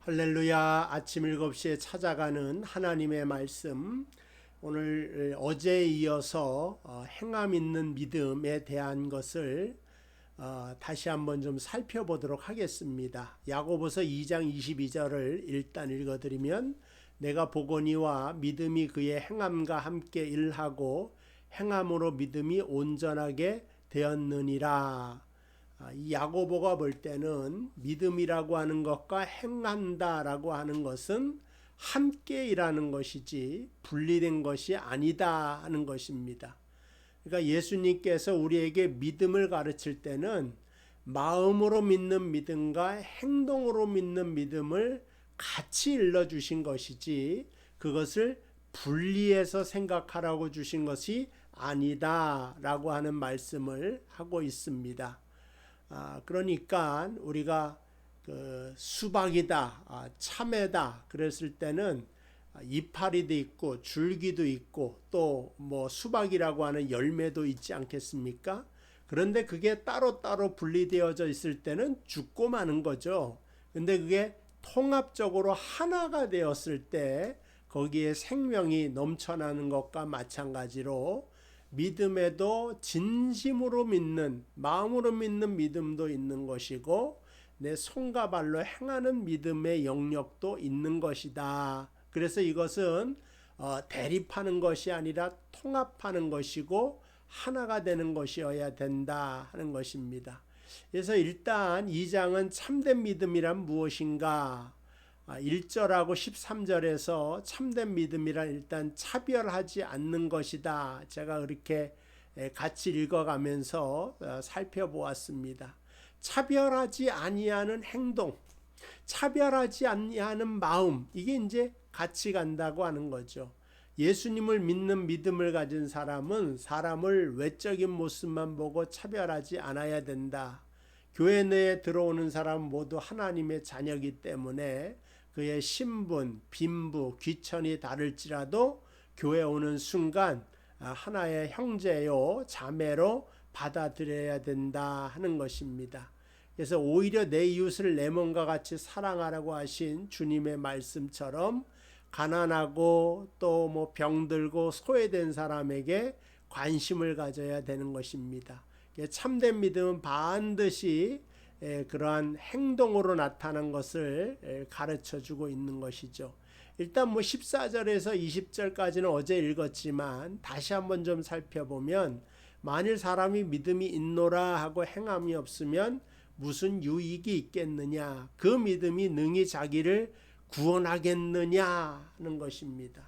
할렐루야. 아침 7시에 찾아가는 하나님의 말씀, 오늘 어제에 이어서 행함 있는 믿음에 대한 것을 다시 한번 좀 살펴보도록 하겠습니다. 야고보서 2장 22절을 일단 읽어드리면, 내가 보거니와 믿음이 그의 행함과 함께 일하고 행함으로 믿음이 온전하게 되었느니라. 이 야고보가 볼 때는 믿음이라고 하는 것과 행한다라고 하는 것은 함께 일하는 것이지 분리된 것이 아니다 하는 것입니다. 그러니까 예수님께서 우리에게 믿음을 가르칠 때는 마음으로 믿는 믿음과 행동으로 믿는 믿음을 같이 일러주신 것이지, 그것을 분리해서 생각하라고 주신 것이 아니다라고 하는 말씀을 하고 있습니다. 그러니까 우리가 수박이다, 참외다 그랬을 때는 이파리도 있고 줄기도 있고 또 뭐 수박이라고 하는 열매도 있지 않겠습니까? 그런데 그게 따로따로 분리되어져 있을 때는 죽고 마는 거죠. 근데 그게 통합적으로 하나가 되었을 때 거기에 생명이 넘쳐나는 것과 마찬가지로, 믿음에도 진심으로 믿는, 마음으로 믿는 믿음도 있는 것이고 내 손과 발로 행하는 믿음의 영역도 있는 것이다. 그래서 이것은 대립하는 것이 아니라 통합하는 것이고 하나가 되는 것이어야 된다 하는 것입니다. 그래서 일단 2장은 참된 믿음이란 무엇인가, 1절하고 13절에서 참된 믿음이란 일단 차별하지 않는 것이다. 제가 그렇게 같이 읽어가면서 살펴보았습니다. 차별하지 아니하는 행동, 차별하지 아니하는 마음, 이게 이제 같이 간다고 하는 거죠. 예수님을 믿는 믿음을 가진 사람은 사람을 외적인 모습만 보고 차별하지 않아야 된다. 교회 내에 들어오는 사람 모두 하나님의 자녀이기 때문에 그의 신분, 빈부, 귀천이 다를지라도 교회 오는 순간 하나의 형제요 자매로 받아들여야 된다 하는 것입니다. 그래서 오히려 내 이웃을 내 몸과 같이 사랑하라고 하신 주님의 말씀처럼 가난하고 또 뭐 병들고 소외된 사람에게 관심을 가져야 되는 것입니다. 참된 믿음은 반드시 그러한 행동으로 나타난 것을 가르쳐 주고 있는 것이죠. 일단 뭐 14절에서 20절까지는 어제 읽었지만 다시 한번 좀 살펴보면, 만일 사람이 믿음이 있노라 하고 행함이 없으면 무슨 유익이 있겠느냐, 그 믿음이 능히 자기를 구원하겠느냐 하는 것입니다.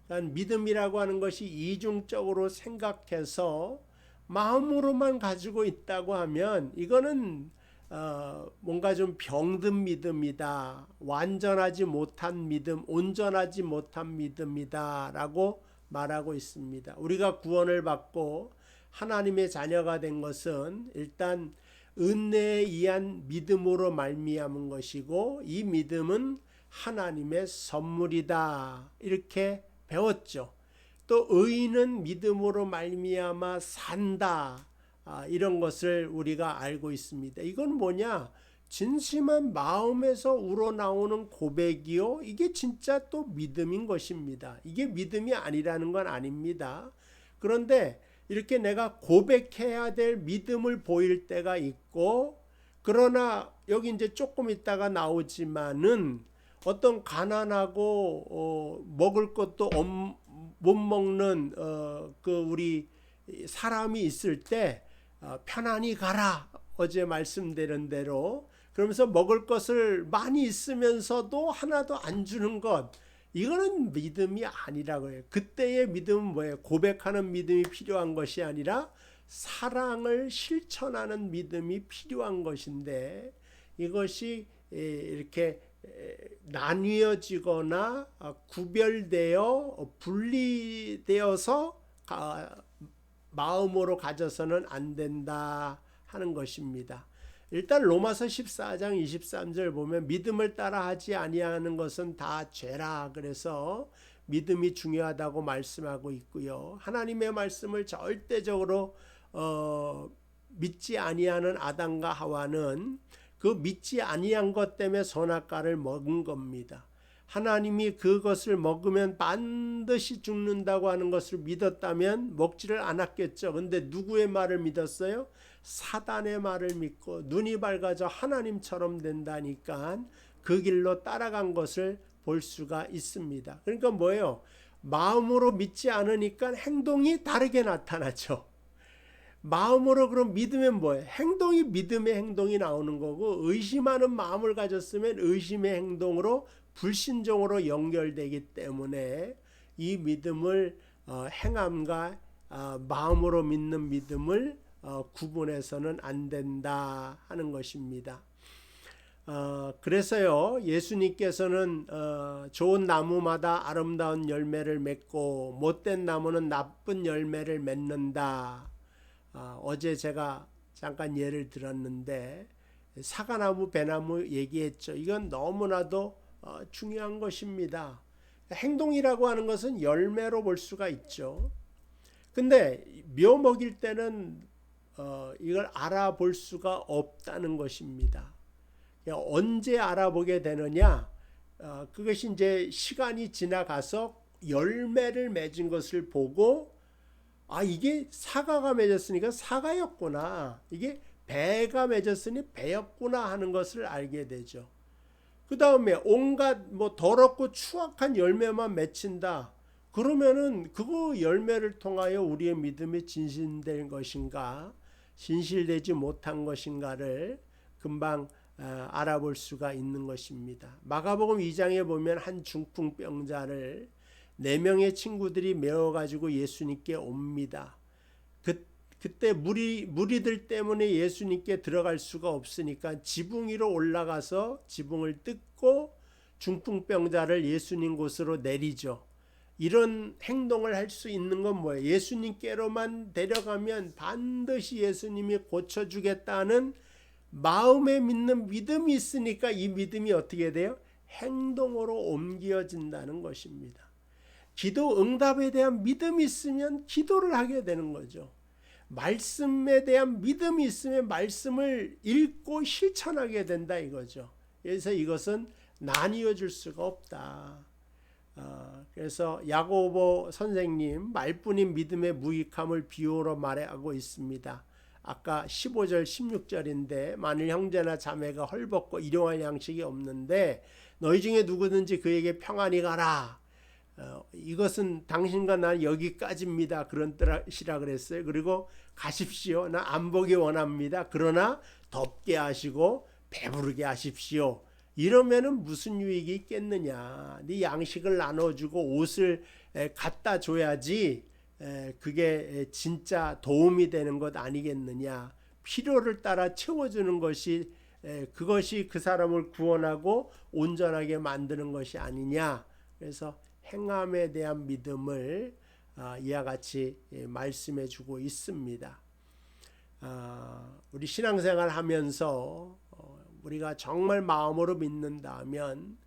그러니까 믿음이라고 하는 것이 이중적으로 생각해서 마음으로만 가지고 있다고 하면 이거는 뭔가 좀 병든 믿음이다, 완전하지 못한 믿음, 온전하지 못한 믿음이다 라고 말하고 있습니다. 우리가 구원을 받고 하나님의 자녀가 된 것은 일단 은혜에 의한 믿음으로 말미암은 것이고, 이 믿음은 하나님의 선물이다 이렇게 배웠죠. 또 의인은 믿음으로 말미암아 산다, 이런 것을 우리가 알고 있습니다. 이건 뭐냐? 진심한 마음에서 우러나오는 고백이요, 이게 진짜 또 믿음인 것입니다. 이게 믿음이 아니라는 건 아닙니다. 그런데 이렇게 내가 고백해야 될 믿음을 보일 때가 있고, 그러나 여기 이제 조금 있다가 나오지만은 어떤 가난하고 먹을 것도 못 먹는 그 우리 사람이 있을 때 편안히 가라, 어제 말씀드린 대로. 그러면서 먹을 것을 많이 있으면서도 하나도 안 주는 것, 이거는 믿음이 아니라고 해요. 그때의 믿음은 뭐예요? 고백하는 믿음이 필요한 것이 아니라 사랑을 실천하는 믿음이 필요한 것인데, 이것이 이렇게 나뉘어지거나 구별되어 분리되어서 마음으로 가져서는 안 된다 하는 것입니다. 일단 로마서 14장 23절 보면, 믿음을 따라 하지 아니하는 것은 다 죄라, 그래서 믿음이 중요하다고 말씀하고 있고요. 하나님의 말씀을 절대적으로 믿지 아니하는 아담과 하와는 그 그 믿지 아니한 것 때문에 선악과를 먹은 겁니다. 하나님이 그것을 먹으면 반드시 죽는다고 하는 것을 믿었다면 먹지를 않았겠죠. 근데 누구의 말을 믿었어요? 사단의 말을 믿고 눈이 밝아져 하나님처럼 된다니까 그 길로 따라간 것을 볼 수가 있습니다. 그러니까 뭐예요? 마음으로 믿지 않으니까 행동이 다르게 나타나죠. 마음으로 그럼 믿으면 뭐예요? 행동이 믿음의 행동이 나오는 거고, 의심하는 마음을 가졌으면 의심의 행동으로 불신종으로 연결되기 때문에 이 믿음을 행함과 마음으로 믿는 믿음을 구분해서는 안 된다 하는 것입니다. 그래서요, 예수님께서는 좋은 나무마다 아름다운 열매를 맺고 못된 나무는 나쁜 열매를 맺는다. 어제 제가 잠깐 예를 들었는데 사과나무, 배나무 얘기했죠. 이건 너무나도 중요한 것입니다. 행동이라고 하는 것은 열매로 볼 수가 있죠. 근데 묘 먹일 때는 이걸 알아볼 수가 없다는 것입니다. 언제 알아보게 되느냐? 그것이 이제 시간이 지나가서 열매를 맺은 것을 보고, 이게 사과가 맺었으니까 사과였구나, 이게 배가 맺었으니 배였구나 하는 것을 알게 되죠. 그 다음에 온갖 더럽고 추악한 열매만 맺힌다. 그러면은 그거 열매를 통하여 우리의 믿음이 진실된 것인가, 진실되지 못한 것인가를 금방 알아볼 수가 있는 것입니다. 마가복음 2장에 보면 한 중풍병자를 4명의 친구들이 메워가지고 예수님께 옵니다. 그때 무리들 때문에 예수님께 들어갈 수가 없으니까 지붕 위로 올라가서 지붕을 뜯고 중풍병자를 예수님 곳으로 내리죠. 이런 행동을 할 수 있는 건 뭐예요? 예수님께로만 데려가면 반드시 예수님이 고쳐주겠다는 마음에 믿는 믿음이 있으니까 이 믿음이 어떻게 돼요? 행동으로 옮겨진다는 것입니다. 기도 응답에 대한 믿음이 있으면 기도를 하게 되는 거죠. 말씀에 대한 믿음이 있으면 말씀을 읽고 실천하게 된다 이거죠. 그래서 이것은 나뉘어 줄 수가 없다. 그래서 야고보 선생님 말뿐인 믿음의 무익함을 비유로 말하고 있습니다. 아까 15절 16절인데 만일 형제나 자매가 헐벗고 일용할 양식이 없는데 너희 중에 누구든지 그에게 평안히 가라. 이것은 당신과 나 여기까지입니다. 그런 뜻이라 그랬어요. 그리고 가십시오. 나 안 보기 원합니다. 그러나 덥게 하시고 배부르게 하십시오. 이러면은 무슨 유익이 있겠느냐. 네 양식을 나눠주고 옷을 갖다 줘야지 그게 진짜 도움이 되는 것 아니겠느냐. 필요를 따라 채워주는 것이 그것이 그 사람을 구원하고 온전하게 만드는 것이 아니냐. 그래서 행함에 대한 믿음을 이와 같이 말씀해 주고 있습니다. 우리 신앙생활 하면서 우리가 정말 마음으로 믿는다면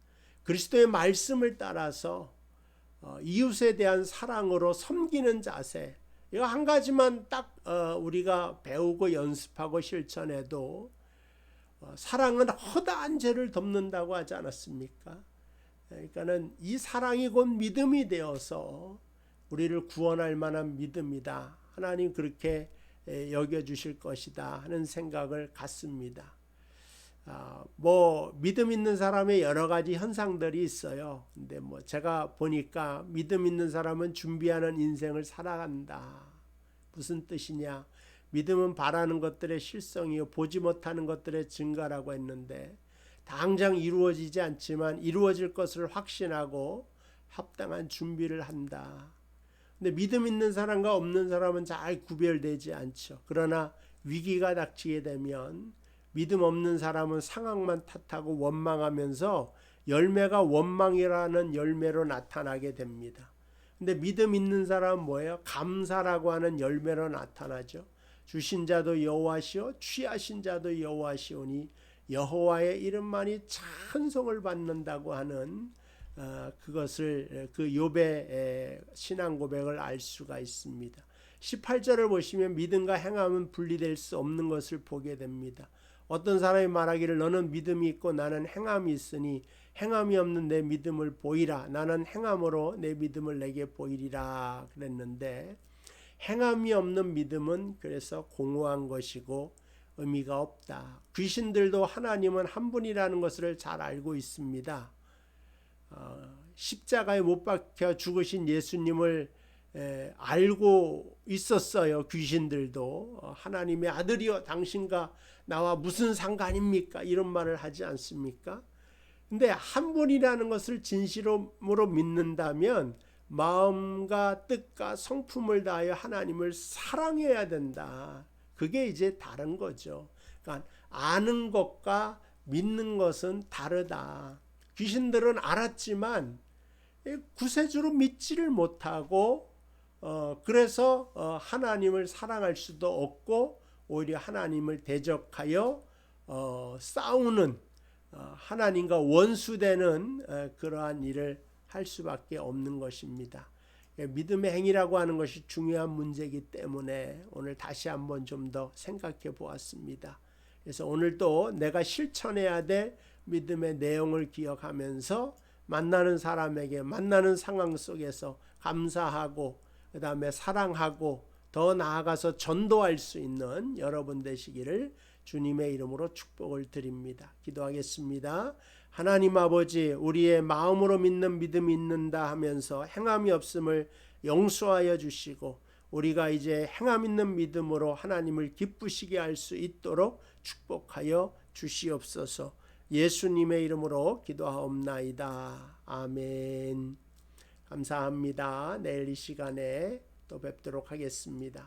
그리스도의 말씀을 따라서 이웃에 대한 사랑으로 섬기는 자세, 이거 한 가지만 딱 우리가 배우고 연습하고 실천해도 사랑은 허다한 죄를 덮는다고 하지 않았습니까? 그러니까는 이 사랑이 곧 믿음이 되어서 우리를 구원할 만한 믿음이다. 하나님 그렇게 여겨주실 것이다 하는 생각을 갖습니다. 믿음 있는 사람의 여러 가지 현상들이 있어요. 근데 제가 보니까 믿음 있는 사람은 준비하는 인생을 살아간다. 무슨 뜻이냐? 믿음은 바라는 것들의 실성이요 보지 못하는 것들의 증거라고 했는데 당장 이루어지지 않지만 이루어질 것을 확신하고 합당한 준비를 한다. 근데 믿음 있는 사람과 없는 사람은 잘 구별되지 않죠. 그러나 위기가 닥치게 되면 믿음 없는 사람은 상황만 탓하고 원망하면서 열매가 원망이라는 열매로 나타나게 됩니다. 근데 믿음 있는 사람은 뭐예요? 감사라고 하는 열매로 나타나죠. 주신 자도 여호와시오 취하신 자도 여호와시오니 여호와의 이름만이 찬송을 받는다고 하는 그것을 그 욥의 신앙 고백을 알 수가 있습니다. 18절을 보시면 믿음과 행함은 분리될 수 없는 것을 보게 됩니다. 어떤 사람이 말하기를 너는 믿음이 있고 나는 행함이 있으니 행함이 없는 내 믿음을 보이라. 나는 행함으로 내 믿음을 내게 보이리라 그랬는데, 행함이 없는 믿음은 그래서 공허한 것이고 의미가 없다. 귀신들도 하나님은 한 분이라는 것을 잘 알고 있습니다. 십자가에 못 박혀 죽으신 예수님을 알고 있었어요. 귀신들도 하나님의 아들이여 당신과 나와 무슨 상관입니까? 이런 말을 하지 않습니까? 근데 한 분이라는 것을 진실로 믿는다면 마음과 뜻과 성품을 다하여 하나님을 사랑해야 된다. 그게 이제 다른 거죠. 그러니까 아는 것과 믿는 것은 다르다. 귀신들은 알았지만 구세주로 믿지를 못하고 그래서 하나님을 사랑할 수도 없고 오히려 하나님을 대적하여 싸우는 하나님과 원수되는 그러한 일을 할 수밖에 없는 것입니다. 믿음의 행위라고 하는 것이 중요한 문제이기 때문에 오늘 다시 한번 좀 더 생각해 보았습니다. 그래서 오늘도 내가 실천해야 될 믿음의 내용을 기억하면서 만나는 사람에게 만나는 상황 속에서 감사하고 그 다음에 사랑하고 더 나아가서 전도할 수 있는 여러분 되시기를 주님의 이름으로 축복을 드립니다. 기도하겠습니다. 하나님 아버지, 우리의 마음으로 믿는 믿음이 있는다 하면서 행함이 없음을 용서하여 주시고 우리가 이제 행함 있는 믿음으로 하나님을 기쁘시게 할 수 있도록 축복하여 주시옵소서. 예수님의 이름으로 기도하옵나이다. 아멘. 감사합니다. 내일 이 시간에 또 뵙도록 하겠습니다.